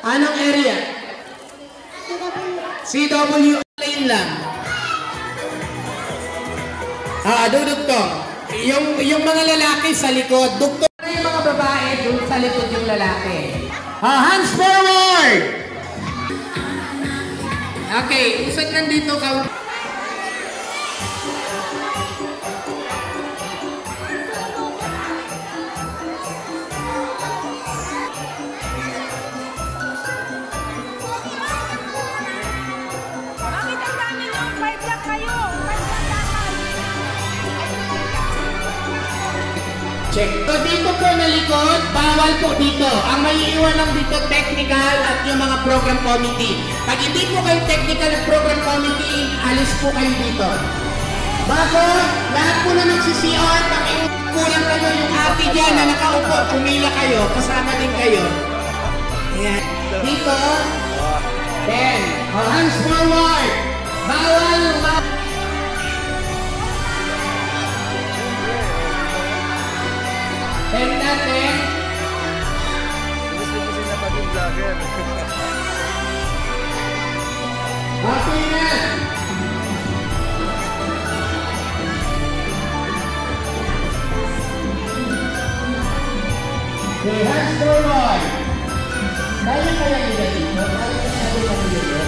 Anong area? CW lane lang. Dudugtong. Yung mga lalaki sa likod. Dugtong yung mga babae, doon sa likod yung lalaki. Hands forward! Okay, usad nandito ka. Check. So dito po na likod, bawal po dito. Ang maiiwan lang dito, technical at yung mga program committee. Pag hindi po kayo technical at program committee, alis po kayo dito. Bago, lahat po na nagsisiyon, pag kulang kayo yung ate dyan na nakaupo, pumila kayo, kasama din kayo. Ayan. Dito, then, hands forward. Bawal, then natin. Gusto na maging vlogger. Okay na. Okay, hands forward. Kaya nila dito. Kaya sabi ko dito.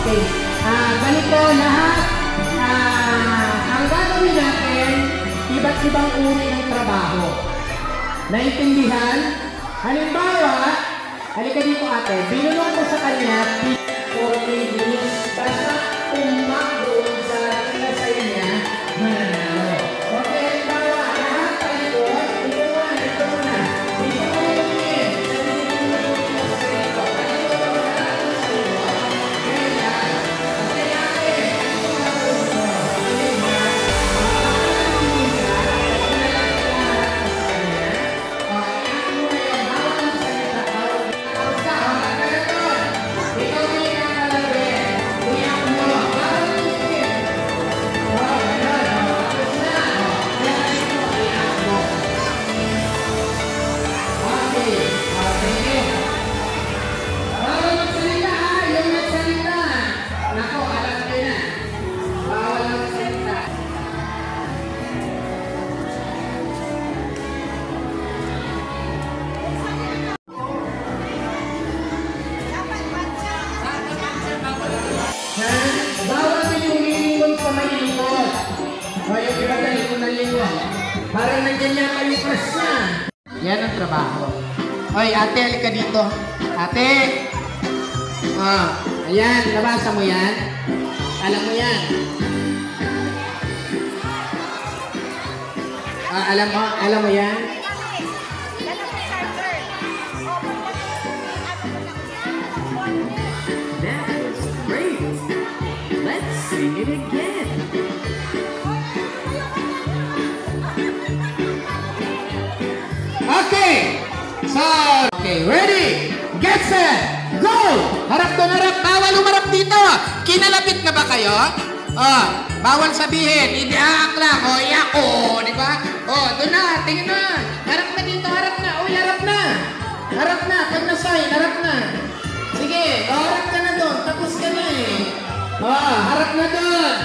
Okay. Ganito lahat. Ang gagawin natin, iba't ibang uri ng trabaho. Naintindihan? Halimbawa, halika dito ate, binulong ko sa kanya 40 minutes basta umak doon sa kinasaya niya mananalo. Okay, halimbawa, lahat tayo, ito muna. Dito ko rin. Parang nandiyan niya kayo crush na. Yan ang trabaho. Oy, ate, halika dito. Ate! Ayan, nabasa mo yan? Alam mo yan? Alam mo yan? That was great. Let's sing it again. Okay! So, okay, ready? Get set! Go! Harap doon, harap. Bawal umarap dito. Kinalapit na ba kayo? Bawal sabihin. Hindi lang. Yako. Di ba? Doon na. Tingin na. Harap na dito. Harap na. Harap na. Harap na. Pag nasay, harap na. Sige. Harap ka na doon. Tapos ka na eh. Harap na doon.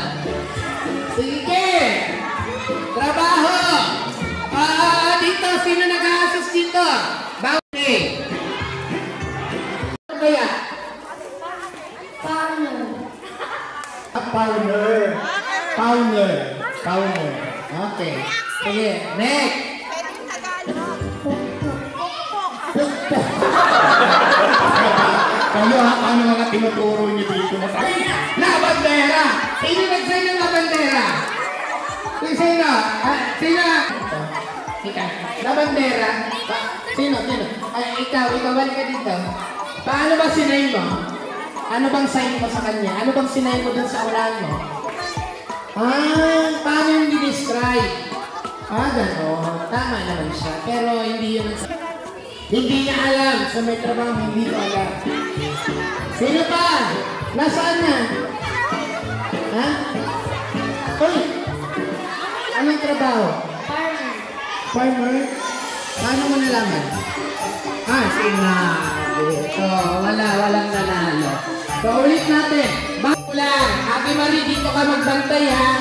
Sige. Trabaho. Dito. Sino nag-a-assist dito? Bawal eh. Ano kaya? Powner. Okay. Sige. Next. Kayo ano mga tinuturo niyo dito? Labandera! Sino nag-sign ng labandera? Sino? Sino? Labandera? Sino? Ay, ikaw, balik ka dito. Paano ba sinay mo? Ano bang sign mo sa kanya? Ano bang sinay mo dun sa ulan mo? Paano yung di-describe? Gano'n. Tama naman siya. Pero hindi yun ang... Hindi niya alam. Sa may trabaho, hindi ko alam. Sino pa? Nasaan na? Ha? Uy! Anong trabaho? Farmer? Paano mo nalaman? Sinabi. Walang nanalo. So, ulit natin. Bago lang. Ate Marie, dito ka magbantay, ha?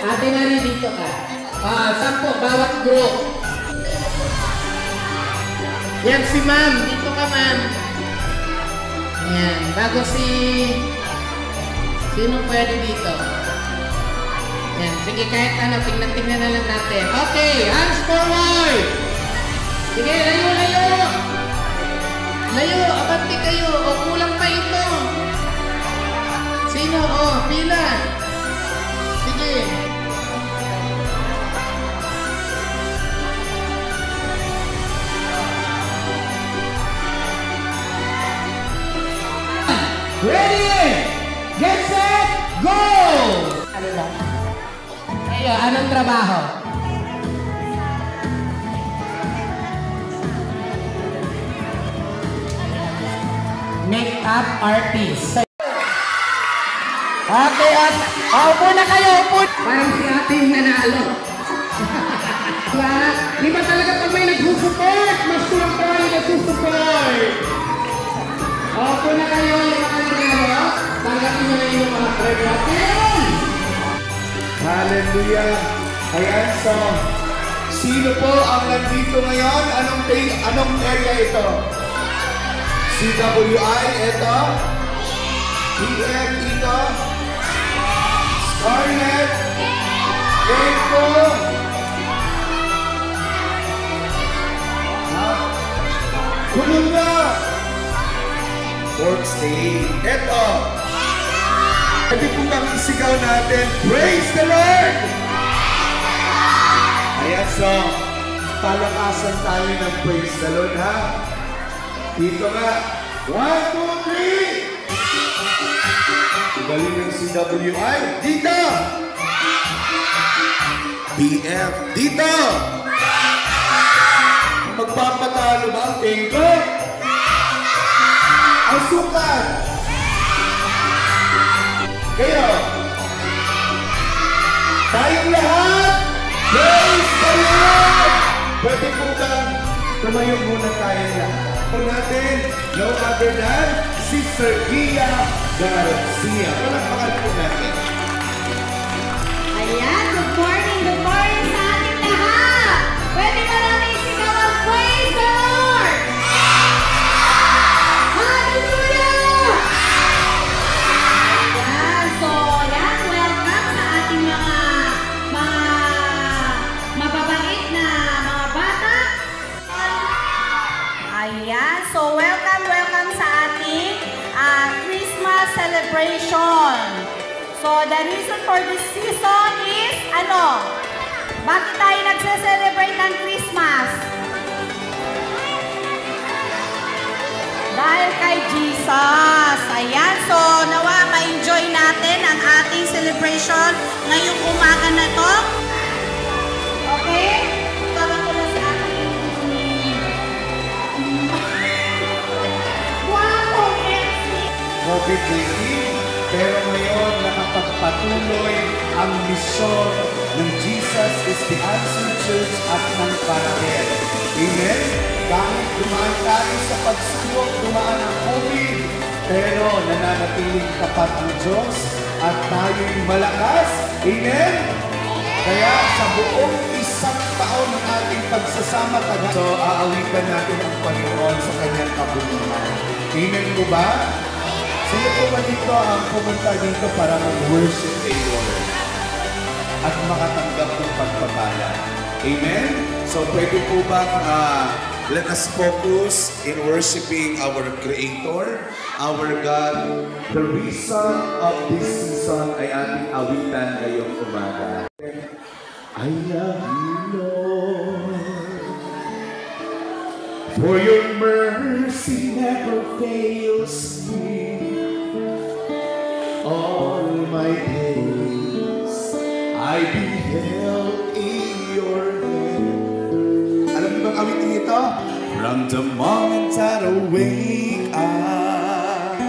Ate Marie, dito ka. 10 bawat group. Yan si ma'am. Dito ka, ma'am. Yan. Bago si... Sino pwede dito? Yan. Sige, kahit ano, tingnan na lang natin. Okay, hands forward! Sige, layo! Layo, abante kayo. O, kulang pa ito. Sino? Pila. Sige. Ready! Get set! Go! Ano ba? Anong trabaho? Make-up artist. Okay, upo na kayo, upo. Parang si ate yung nanalo. Di ba talaga pag may nagsusupport? Mas tulong pa kayo nagsusupport. Upo na kayo, yung mga nanalo. Tanggapin nyo na yung mga premyo. Hallelujah! Ayan, so, sino po ang nandito ngayon? Anong area ito? CWI, ito. PF, ito. Scarlet. Echo. Kulong na. Fourth stage. Ito. Pwede po kang isigaw natin, praise the Lord! Ayan, so, palakasan tayo ng praise the Lord, ha? Dito nga, 1, 2, 3! Galing ng CWI, dito! BF, dito! Magpapatalo ba ang tingko? Ang sukat! Kayo, tayong lahat, praise the Lord! Pwede po kang tumayo muna tayo lahat. Po natin, no other than Sister Gia Garcia. Palakpakan po natin. Ayan, good morning sa ating lahat! Pwede ba namin isigaw ang praise the Lord? Hallelujah! Ayan, so yan, welcome sa ating mga mababait na mga bata. Ayan, so welcome sa ating Christmas celebration. So the reason for this season is, bakit tayo nagse-celebrate ng Christmas? Dahil kay Jesus. Ayan, so nawa ma-enjoy natin ang ating celebration ngayong umaga na to. Okay? Tawag ko na sa ating COVID-19, pero ngayon nakapagpatuloy ang misyon ng Jesus is the Answer Church at ng Parakel. Amen? Kahit dumaan tayo sa pagsubok, dumaan ang COVID, pero nananatiling tapat ang Diyos at tayo'y malakas. Amen? Kaya sa buong isang taon ng ating pagsasama, so aawitan natin ang Panginoon sa kanyang kabungan. Amen po ba? Sino po ba dito ang pumunta dito para mag-worship a Lord at makatanggap ng pagpapala? Amen? So pwede po ba let us focus in worshiping our Creator, our God. The reason of this season ay ating awitan ngayong umaga. I love you, Lord. For your mercy never fails me. All my days I beheld in your hand. Alam niyo bang awitin ito? From the moment that I wake up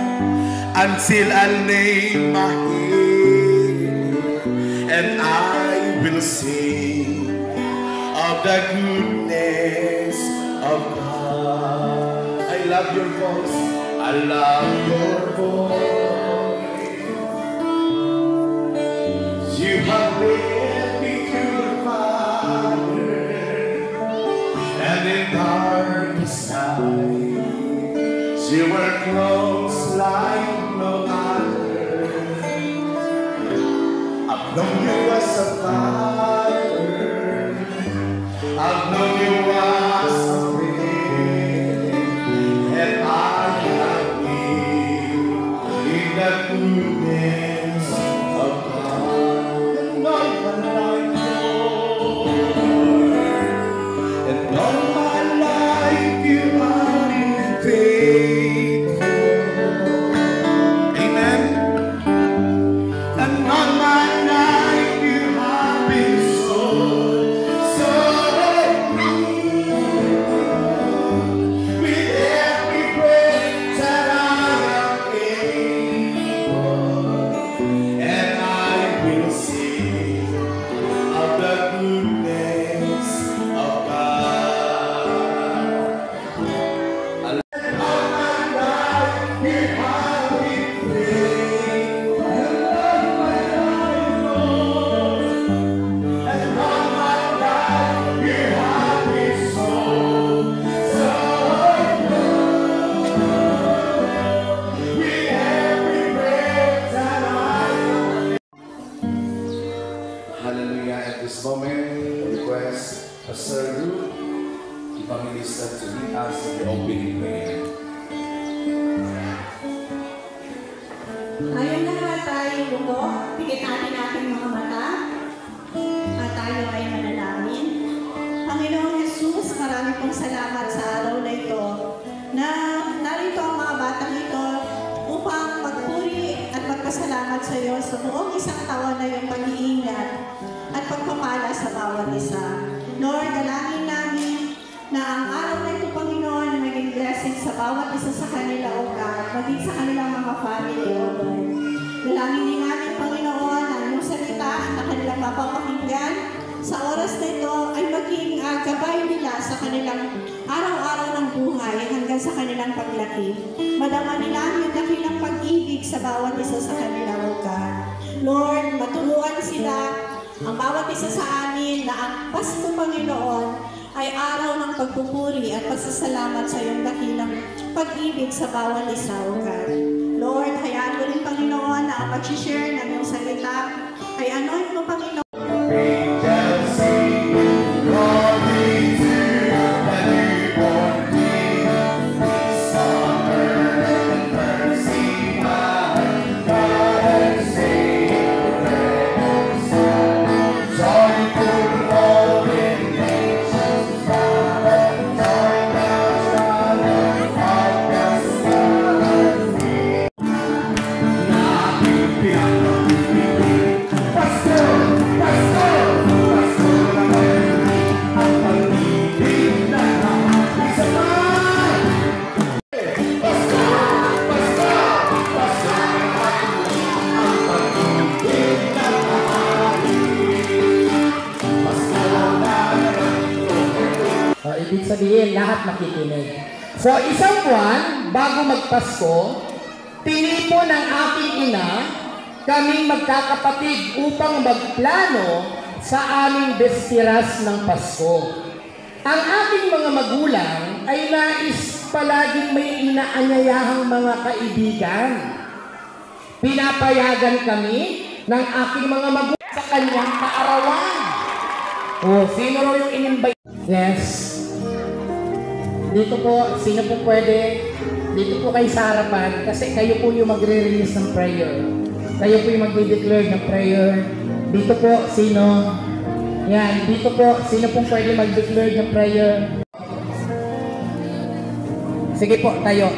until I lay my head, and I will sing of the goodness of God. I love your voice. I love your voice. You have led me to the fire, and in darkest night, you were close like no other. I've known you as a father. I've known you as a friend, and I have lived in the goodness of God. And all my life, Lord, and all my life you have been faithful. Amen. And all my life you have been so with every breath that I am able, and I will sing of the goodness of God. And all my life you have been faithful. And all my life, Lord, and all my life you have been so with every breath that I am. Hallelujah. At this moment, I request Pastor Ruth Evangelista to lead us in the opening prayer. Ngayon na tayo lugo, pigit natin ating mga mata at tayo ay manalangin. Panginoong Jesus, marami pong salamat sa araw na ito na narito ang mga batang ito upang magpuri at magpasalamat sa iyo sa buong isang taon na iyong pag-iingat at pagpapala sa bawat isa. Lord, dalangin namin na ang araw na ito, Panginoon, na maging blessing sa bawat isa sa kanila, O God, maging sa kanilang mga family, O Lord. Dalangin din namin, Panginoon, na iyong salita na kanilang mapapakinggan sa oras na ito ay maging gabay nila sa kanilang araw-araw ng buhay hanggang sa kanilang paglaki. Madama nila ang dakilang pag-ibig sa bawat isa sa kanila, O God. Lord, matulungan sila ang bawat isa sa amin na ang Pasko, Panginoon, ay araw ng pagpupuri at pagsasalamat sa iyong dakilang pag-ibig sa bawat isa, O God. Lord, hayaan mo rin, Panginoon, na ang mag-share ng iyong salita ay anoint mo, Panginoon. Ibig sabihin, lahat makikinig. So, isang buwan bago magpasko, tinipo ng aking ina kaming magkakapatid upang magplano sa aming bestiras ng Pasko. Ang aking mga magulang ay nais palaging may inaanyayahang mga kaibigan. Pinapayagan kami ng aking mga magulang sa kanyang kaarawan. O, sino raw yung in-invite? Yes. Dito po, sino po pwede? Dito po kayo sa harapan kasi kayo po yung magre-release ng prayer. Kayo po yung magde-declare ng prayer. Dito po, sino? Yan, dito po, sino po pwede mag-declare ng prayer? Sige po, tayo.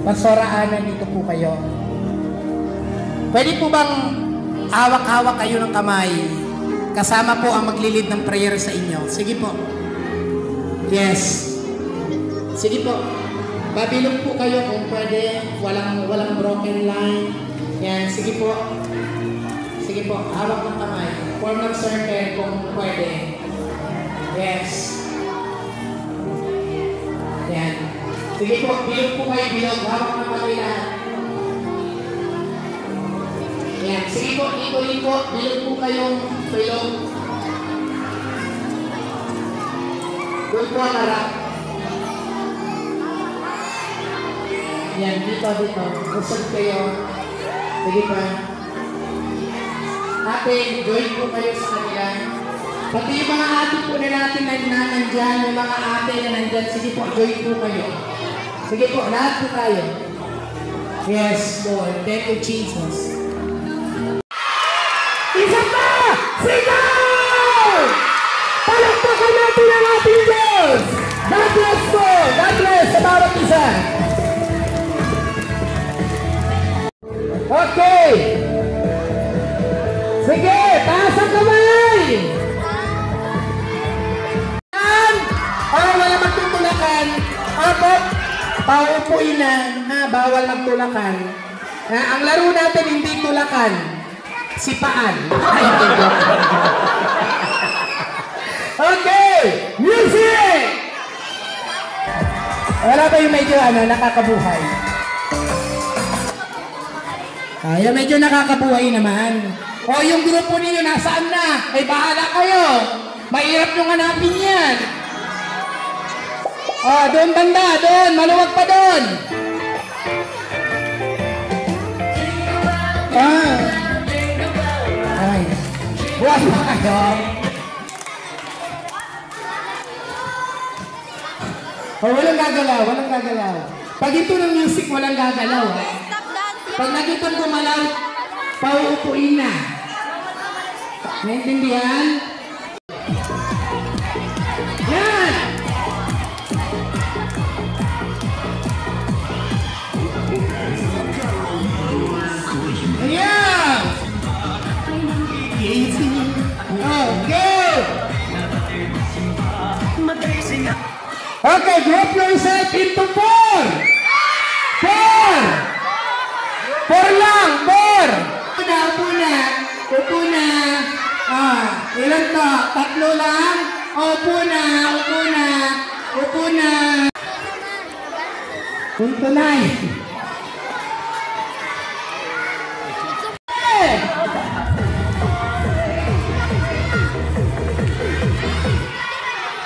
Pastora Ana, dito po kayo. Pwede po bang hawak-hawak kayo ng kamay? Kasama po ang maglilid ng prayer sa inyo. Sige po. Yes. Sige po. Babilog po kayo kung pwede. Walang broken line. Yan. Sige po. Sige po. Hawak ng kamay. Form ng circle kung pwede. Yes. Yan. Sige po. Bilog po kayo. Bilog. Hawak ng kamay lahat. Yan. Sige po. Ito po. Bilog po kayong bilog. Good po ang harap. Yan, dito. Usap kayo. Sige pa. Ate, join po kayo sa kanila. Pati yung mga ate po na natin na nandyan, yung mga ate na nandyan, sige po, join po kayo. Sige po, lahat po tayo. Yes, Lord. Thank you, Jesus. Isa pa! Sigaw! Palakpakan natin ang ating Diyos! God bless po! God bless sa bawat isa! Okay! Sige! Taas ang kamay! Wala magtutulakan. Opo! Paupuin na. Bawal magtulakan. Ang laro natin hindi tulakan. Sipaan. Okay! Music! Wala ba yung medyo nakakabuhay? Yung medyo nakakabuhay naman. O yung grupo ninyo nasaan na? Ay bahala kayo. Mahirap yung hanapin yan. Doon banda, doon. Maluwag pa doon. Ay. Buwan pa kayo. Walang gagalaw, walang gagalaw. Pag ito ng music, walang gagalaw. Pag nakita gumalaw, pauupuin na. Naintindihan? Yan! Ayan! Okay! Okay, group yourself into 4! 4 lang! 4! Upo na! Ilan to? 3 lang? Upo na! Punto na eh!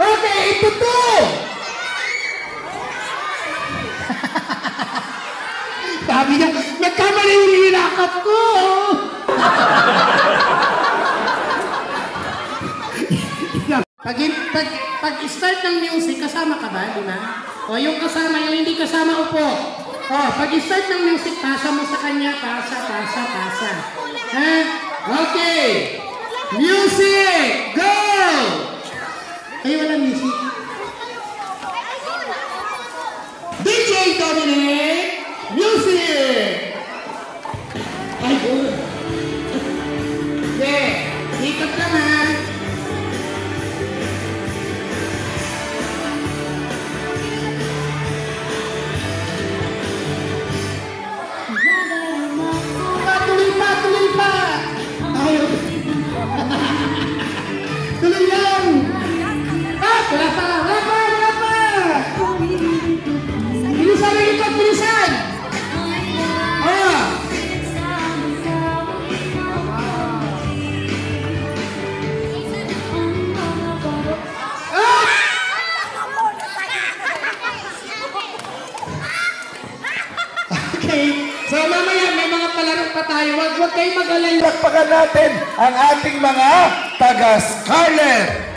Okay, ito to! Sabi niya, nagkamali yung hinakap ko! Pag-start ng music, kasama ka ba, di ba? O yung kasama, yung hindi kasama, upo. O, pag-start ng music, pasa mo sa kanya, pasa. Ha? Okay! Music! Go! Ay, walang music. DJ Dominic! Music! Ay, good. Okay, ikot lang ha. Tuloy pa! Ayaw. Tuloy lang! Wala pa! Bilisan ang ikot, bilisan! Okay, so mamaya may mga palaro pa tayo. Huwag kayong mag-alala. Pakpakan natin ang ating mga taga-Scarlet.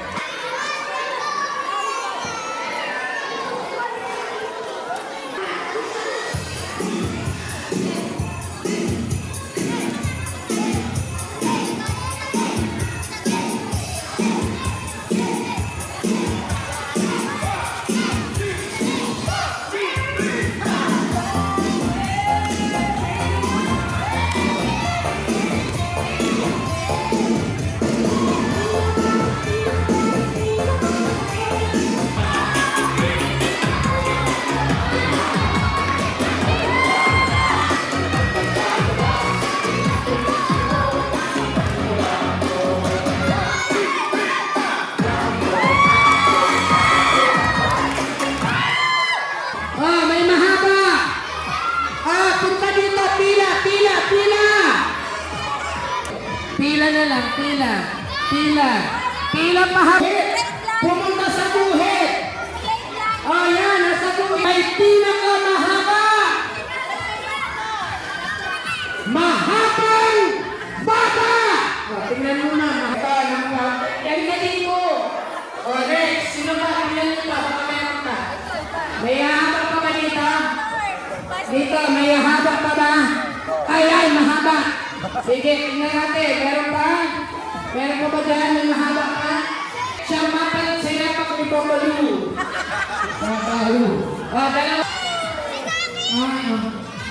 Pila na lang, pila. Pila. Pila mahaba. Pumunta sa guhit. Oh, yan, nasa guhit. May pinakamahaba. Mahabang bata. Oh, tingnan mo na. Mahaba. Yan galing mo. Oh, next. Sino ba? Tingnan nyo pa. Baka meron pa. May haba pa ba dito? Dito, may haba pa ba? Ay, mahaba. Sige, tingnan natin. Meron pa? Meron pa ba dyan? May mahaba pa? Siyang mapalit sila pa kung ipapalu. Papalu. O, dalawa.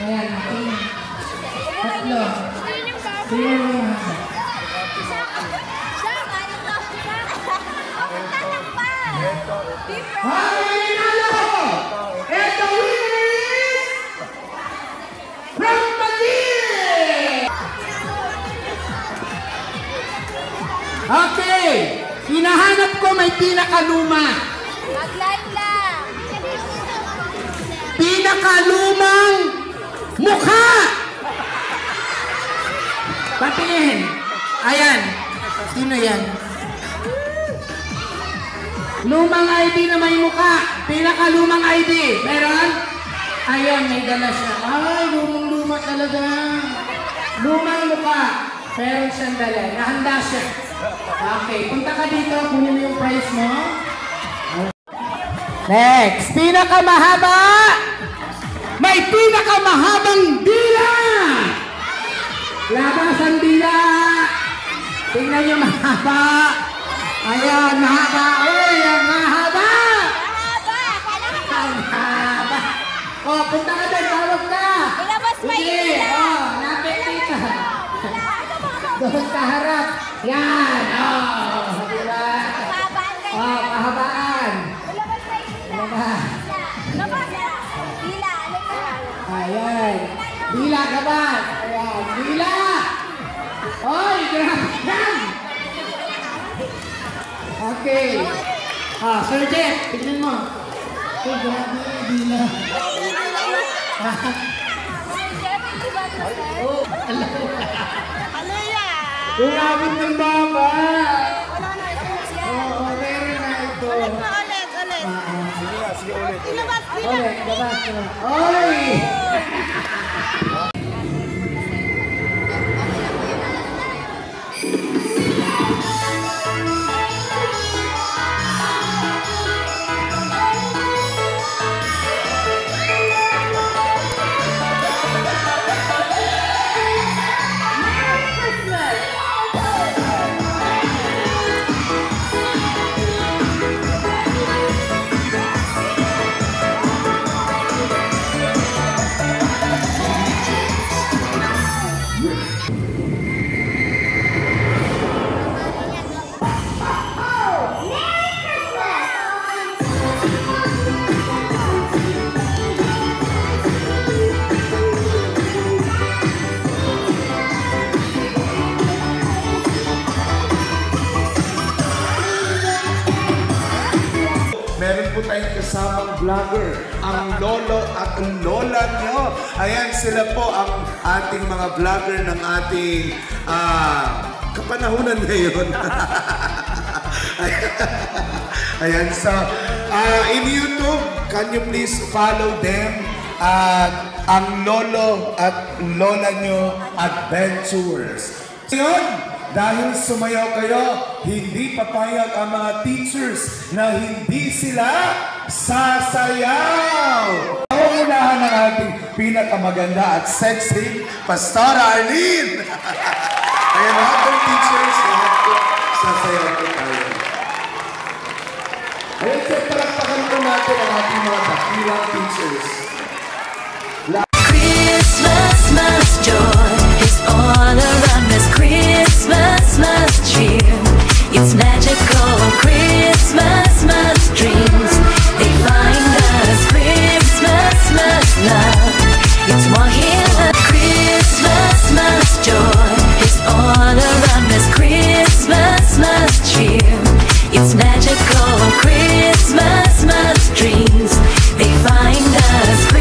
Ayan, tingnan. Tatlo. Sino mo mahaba? Ay, nalo! Ito is from Madrid! Okay, hinahanap ko may pinakaluma. Mag-live lang. Pinakalumang mukha. Patingin. Ayan. Sino yan? Lumang ID na may mukha. Pinakalumang ID. Meron? Ayun, may dala siya. Ay, lumang-luma talaga. Lumang mukha. Pero sandali. Nahanda siya. Okay, punta ka dito. Kunin mo yung prize mo. Next. Pinakamahaba. May pinakamahabang dila. Labas ang dila. Tingnan nyo mahaba. Ayan, mahaba. Uy, ang mahaba. Ang haba. Oh, punta ka doon. Tawag ka. Ilabas pa yung Sige. dila. Oh, napit dito. Doon ka harap. Yan. Oh, diba? Mahabaan kayo. Oh, mahabaan. Ilabas pa yung dila. Labas. Labas na. Dila, alin ka na. Ayan. Dila ka ba? Ayan. Dila. Oy, grabe yan. Okay. Sir Jeff, tignan mo. Oh, grabe, dila. Oh, alam mo. Ano yan? Grabe ng baba. Wala na ito. Oo, meron na ito. Ulit. Ilabas, dila. Ulit, labas na. Oy! Meron po tayong kasamang vlogger, ang lolo at ang lola nyo. Ayan, sila po ang ating mga vlogger ng ating kapanahunan ngayon. Ayan, so in YouTube, can you please follow them? Ang lolo at lola nyo adventures. Ngayon, dahil sumayaw kayo, hindi papayag ang mga teachers na hindi sila sasayaw. Paunahan ng ating pinakamaganda at sexy, Pastora Arlene. Ayan, lahat ng teachers, lahat po sasayaw po tayo. Ayan, so palakpakan po natin ang ating mga dakilang teachers. Christmas must joy is all around us. Christmas must cheer. It's magical. Christmas must dreams. They find us. Christmas must love. It's more here. Christmas must joy is all around us. Christmas must cheer. It's magical. Christmas must dreams. They find us.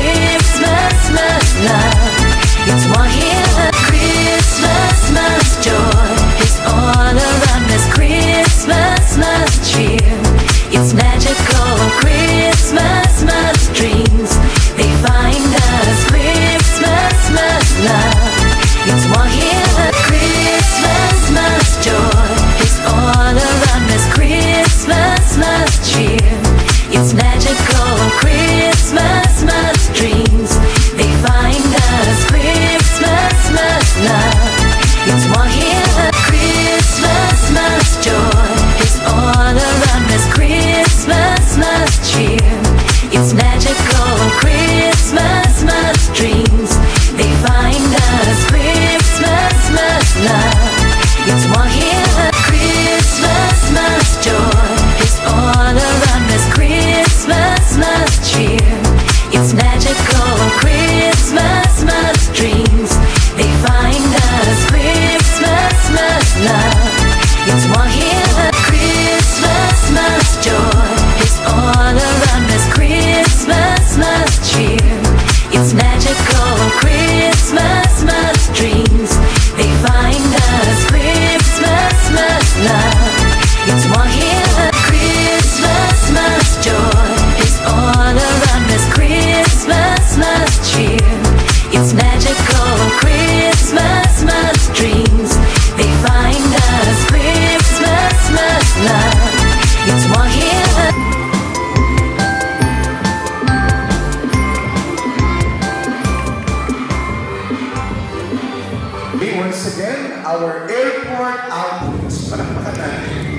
cheer. It's magical Christmas dreams. They find us Christmas love. It's one here. Christmas joy is all around us. Christmas cheer. It's magical Christmas dreams. They find us Christmas love. It's one here. Christmas joy is all around us. Christmas cheer. It's magical Christmas dreams. They find us Christmas love. It's one here. Once again, our airport outreach. Palakpakan natin.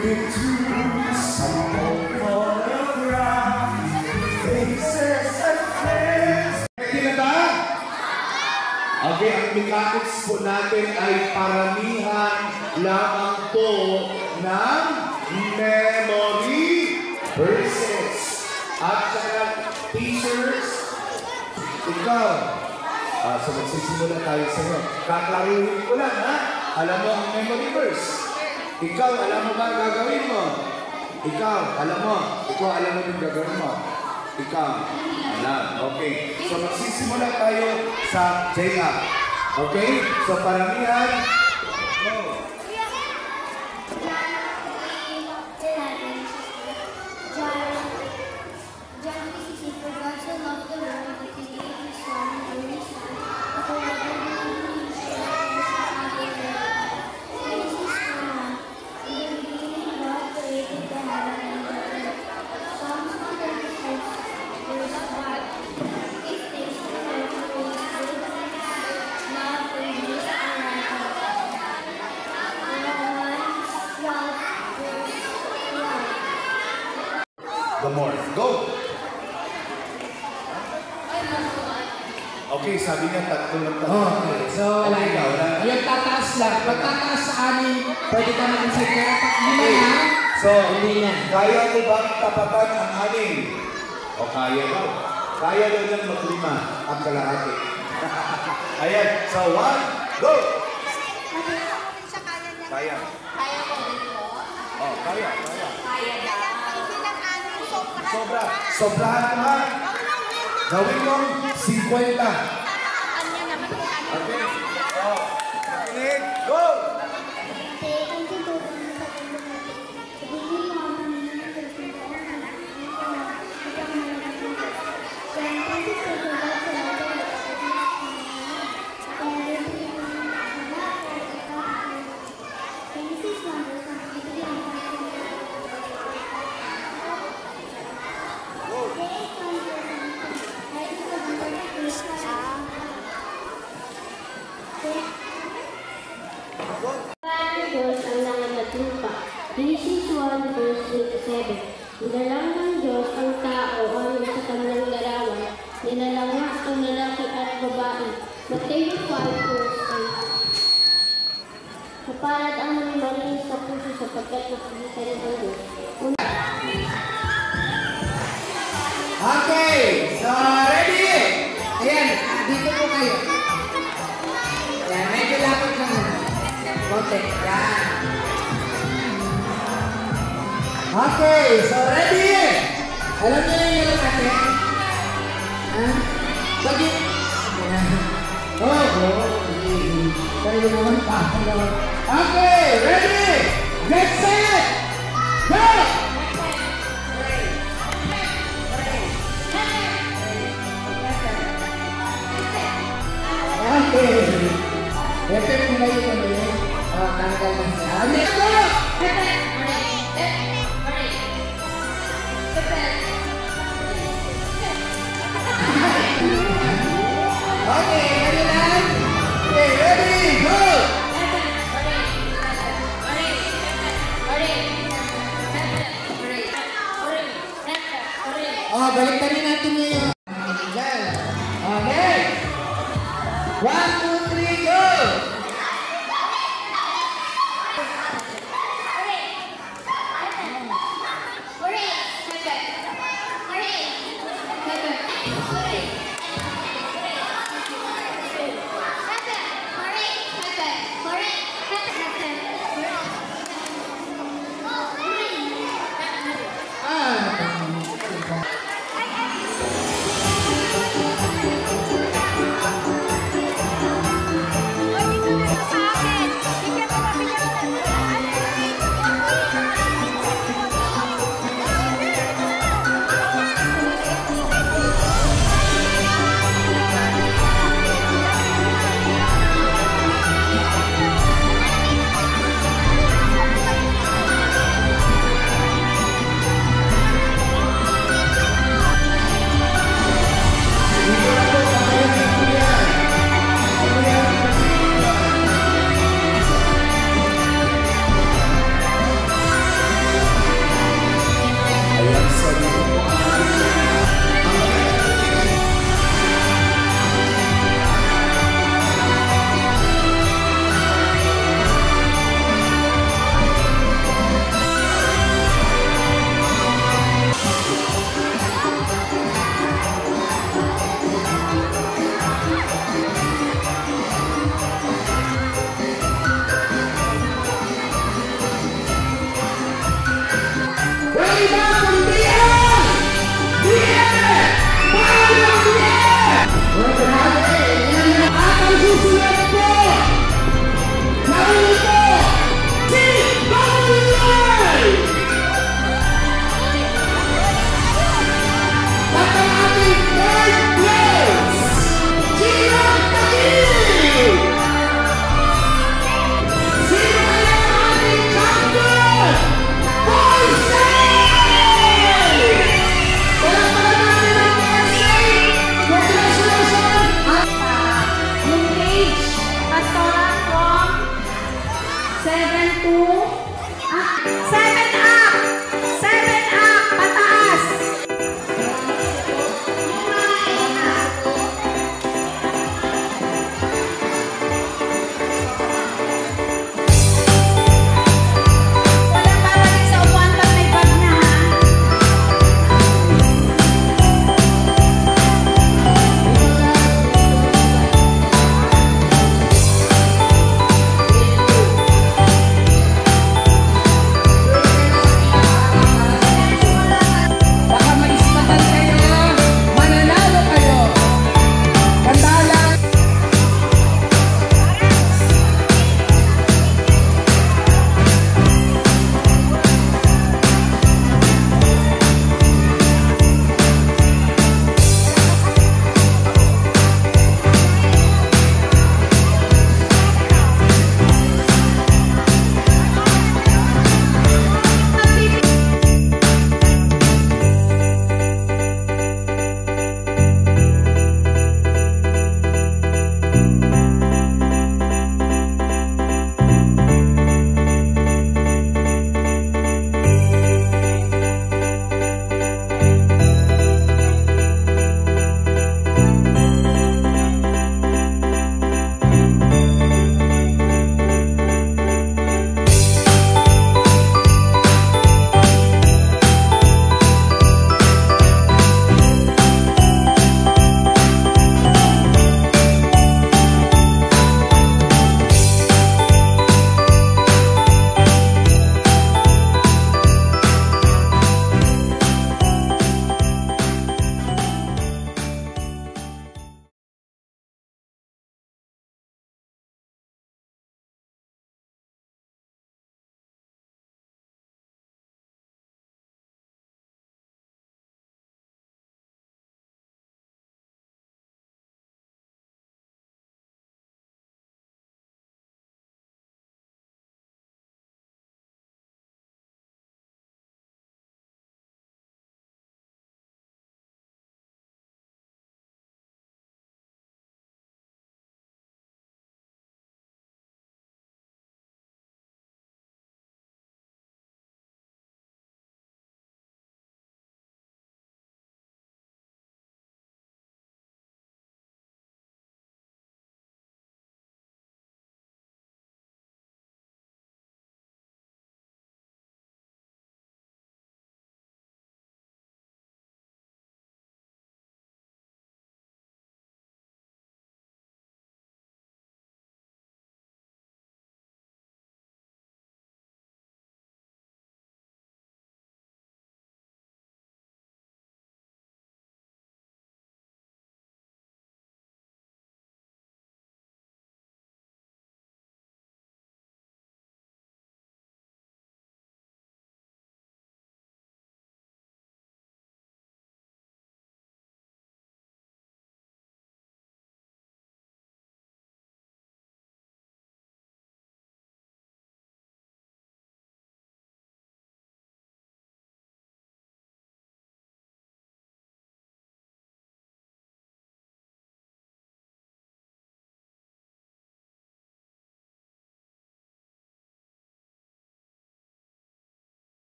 into some photograph, faces and friends. Ready na ba? Okay, ang mechanics po natin ay paramihan lamang po ng memory verses. At saka t-shirts, ikaw. So magsisimula tayo sa iyo. Kaklaruhin ko lang, ha? Alam mo ang memory verse. Ikaw, alam mo ba ang gagawin mo? Ikaw, alam mo. Ikaw, alam mo yung gagawin mo. Ikaw, alam. Okay. So magsisimula tayo sa J-Up. Okay? So paramihan. Go. The more. Go! Okay, sabi niya tatlo lang tayo. Okay, so Okay, ikaw na. yung tataas lang. Pag tataas sa amin, pwede ka natin sa kaya pag lima Okay. na, So, hindi na. kaya mo bang tapatan ang anim? O kaya daw. Kaya daw lang maglima ang kalahati. Ayan. So, 1, go! Kaya. Kaya mo dito? Oh, kaya. Kaya na. Hindi lang aning Sobra. Sobrahan mo ha. Gawin mong 50. Ano naman kung ano. Okay. Oh, makinig. Go! Diyos ang langit at lupa. Genesis 1 verse 27. Nilalang ng Diyos ang tao ayon sa kanyang larawan. Nilalang ang lalaki at babae. Mateo 5 verse 8. Kapalad ang mga malinis sa puso sapagkat nakikita rin ang Diyos. Okay, so ready? Ayan, dito po kayo. Ayan, medyo lapit lang na. Okay, yan. Okay, so ready? Alam niyo yung yellow natin? Ha? Sige. Kaya naman pa. Okay, ready? Get set! Go! Okay. Ito yung mula yung ano yun. Tanggal na siya. Let's go! Okay, ready lang? Okay, ready, go! Oh, baliktad natin ngayon. Okay. 1, 2, 3, go! 7 to